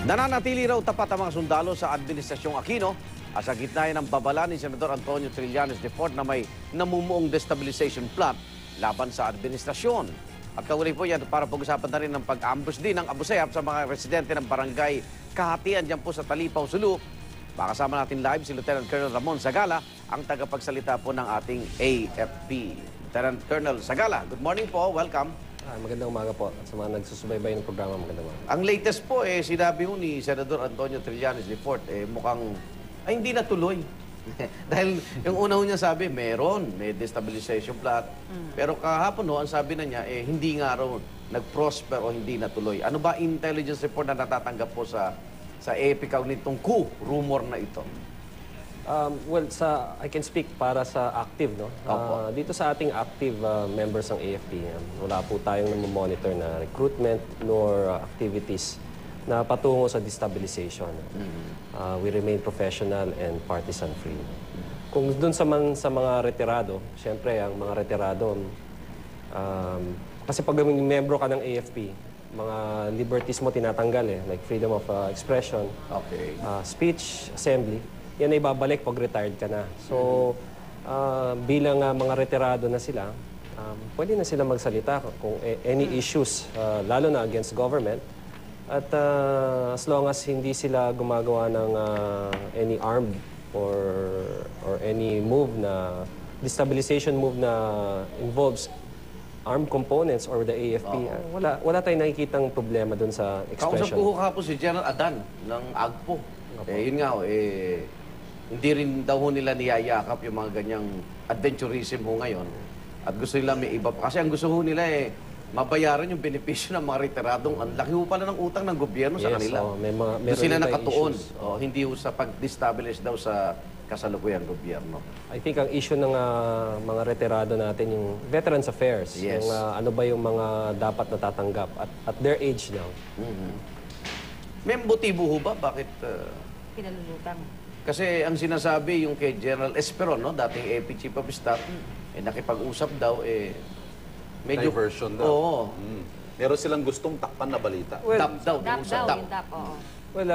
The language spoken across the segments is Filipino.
Nananatili raw tapat ang mga sundalo sa Administrasyong Aquino at sa gitna ng babala ni Senador Antonio Trillanes de Fort na may namumuong destabilization plot laban sa administrasyon. At kaulit po yan para pag-usapan na rin ng pag-ambush din ng Abu Sayyaf sa mga residente ng barangay Kahatian dyan po sa Talipaw, Sulu. Makasama natin live si Lieutenant Colonel Ramon Sagala, ang tagapagsalita po ng ating AFP. Lieutenant Colonel Sagala, good morning po, welcome. Magandang umaga po sa mga nagsusubaybay ng programa. Magandang umaga. Ang latest po, sinabi ho ni Senador Antonio Trillanes de Fort, mukhang hindi natuloy. Dahil yung una ho niya sabi, may destabilization plot. Pero kahapon ho, ang sabi na niya, hindi nga raw nag-prosper o hindi natuloy. Ano ba intelligence report na natatanggap po sa AFP nitong coup, rumor na ito? Well, I can speak para sa active, no? Dito sa ating active members ng AFP, wala po tayong namomonitor na recruitment nor activities na patungo sa destabilization. We remain professional and partisan-free. Kung dun sa mga retirado, siyempre, ang mga retirado, kasi pag membro ka ng AFP, mga liberties mo tinatanggal like freedom of expression, speech, assembly, yan ay babalik pag retired ka na. So, bilang mga retirado na sila, pwede na sila magsalita kung any issues, lalo na against government. At as long as hindi sila gumagawa ng any armed or any move na, destabilization move na involves armed components or the AFP, wala tayong nakikitang problema dun sa expression. Kausap ko po si General Adan ng AGPO. Yun nga, hindi rin daw nila niyayakap yung mga ganyang adventurism ho ngayon. At gusto nila may iba pa. Kasi ang gusto ho nila mabayaran yung benepisyo ng mga retiradong. Ang laki ho pala ng utang ng gobyerno sa kanila. Doon sila nakatuon. Hindi ho sa pag-destabilize daw sa kasalukuyang gobyerno. I think ang issue ng mga retirado natin, yung Veterans Affairs. Yes. Yung ano ba yung mga dapat natatanggap at their age now. May motibo ho ba? Bakit? Pinalulutang. Kasi ang sinasabi yung kay General Esperon, no, dating AP Chief of Staff, nakipag-usap daw, medyo... Diversion daw. Oo. Meron silang gustong takpan na balita. Well, DAP daw, yung DAP, oo. Well,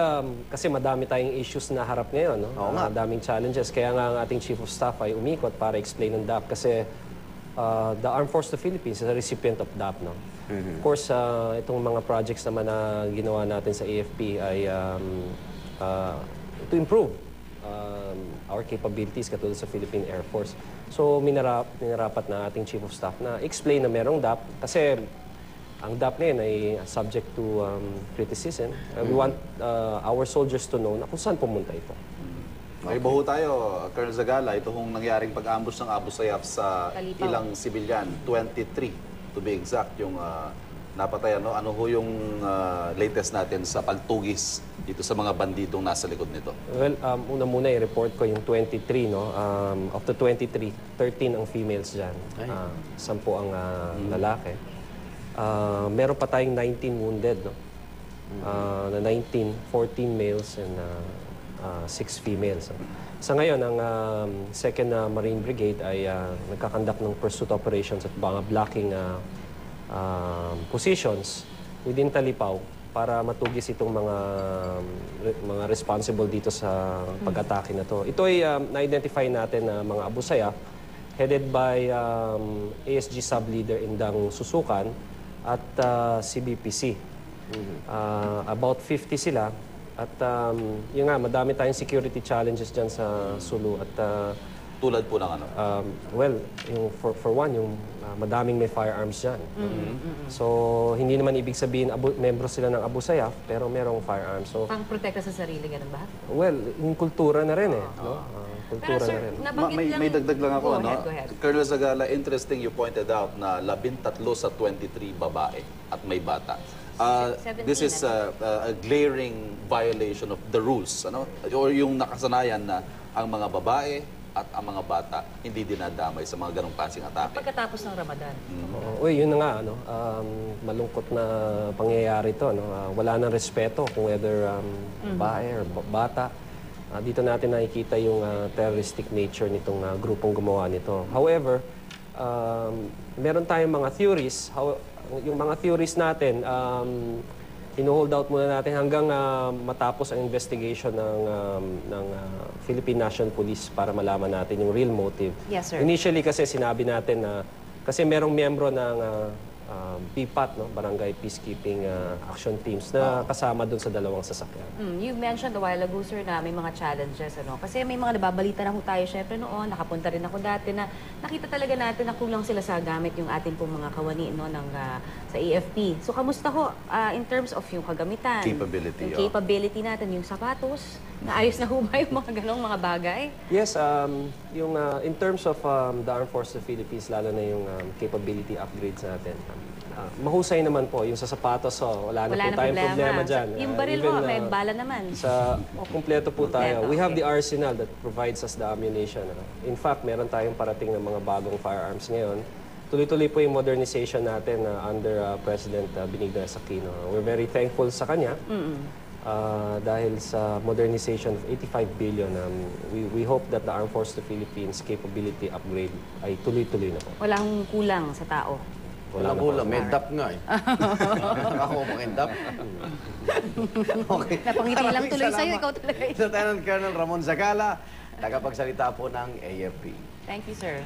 kasi madami tayong issues na harap ngayon, no? Daming challenges. Kaya nga ang ating Chief of Staff ay umikot para explain ng DAP. Kasi the Armed Forces of the Philippines is a recipient of DAP, no? Of course, itong mga projects naman na ginawa natin sa AFP ay to improve our capabilities katulad sa Philippine Air Force. So, minarapat na ating Chief of Staff na explain na merong DAP kasi ang DAP na yun ay subject to criticism. We want our soldiers to know na kung saan pumunta ito. May baho tayo, Colonel Zagala, ito hong nangyaring pag-ambush ng Abu Sayyaf sa Talipaw. ilang sibilyan, 23 to be exact, yung napatay. Ano ho yung latest natin sa pagtugis dito sa mga bandidong nasa likod nito? Well, una-muna i-report ko yung 23, no? Of the 23, 13 ang females dyan. 10 ang lalaki. Meron pa tayong 19 wounded, no? Na 14 males and 6 females. Sa ngayon, ang 2nd Marine Brigade ay nagkakandak ng pursuit operations at mga blocking positions within Talipaw para matugis itong mga responsible dito sa pag-atake na to. Ito ay na-identify natin na mga Abu Sayyaf headed by ASG sub-leader Indang Susukan at CBPC. About 50 sila at yun nga, madami tayong security challenges dyan sa Sulu at Tulad po ng ano? well, yung for one, yung madaming may firearms dyan. So, hindi naman ibig sabihin membro sila ng Abu Sayyaf, pero merong firearms. So, Pang-protekta sa sarili, ganun ba? well, yung kultura na rin no? Kultura Pero sir, na rin. nabanggit lang... May dagdag lang ako, Go no? ahead. Colonel Zagala, interesting you pointed out na 13 sa 23 babae at may bata. 17, This is a glaring violation of the rules, ano? Or yung nakasanayan na ang mga babae at ang mga bata hindi dinadamay sa mga ganong klaseng atake. Pagkatapos ng Ramadan. Uy, yun na nga, malungkot na pangyayari to, no? Wala nang respeto kung whether babae or bata. Dito natin nakikita yung terroristic nature nitong grupong gumawa nito. However, meron tayong mga theories. Yung mga theories natin, hinuhold out muna natin hanggang matapos ang investigation ng Philippine National Police para malaman natin yung real motive. Yes, sir. Initially kasi sinabi natin na kasi merong miyembro ng BPAT, no? Barangay Peacekeeping Action Teams na kasama dun sa dalawang sasakyan. You mentioned a while ago, sir, na may mga challenges, ano? Kasi may mga nababalita na ho tayo, syempre noon, nakapunta rin ako dati na nakita talaga natin na kulang sila sa gamit yung ating pong mga kawani, no, sa AFP. So, kamusta ho in terms of yung kagamitan? Capability, Yung capability natin, yung sapatos, naayos na ho ba yung mga ganong mga bagay? Yes, yung in terms of the Armed Forces of the Philippines, lalo na yung capability upgrades natin, mahusay naman po. Yung sa sapatos, wala na po tayong problema dyan. Yung baril Even, ho, may bala naman. Kumpleto po tayo. Kumpleto, We have okay. the arsenal that provides us the ammunition. In fact, meron tayong parating ng mga bagong firearms ngayon. Tuloy-tuloy po yung modernization natin under President Benigno Aquino. We're very thankful sa kanya. Dahil sa modernization of 85 billion, we hope that the Armed Forces of the Philippines capability upgrade ay tuloy-tuloy na po. Walang kulang sa tao. Wala na po. kulang, may DAP nga eh. Ako mo kayong DAP. Okay. Napangiti lang tuloy Maraming sa'yo, salamat. ikaw talaga. Lieutenant Colonel Ramon Zagala, tagapagsalita po ng AFP. Thank you, sir.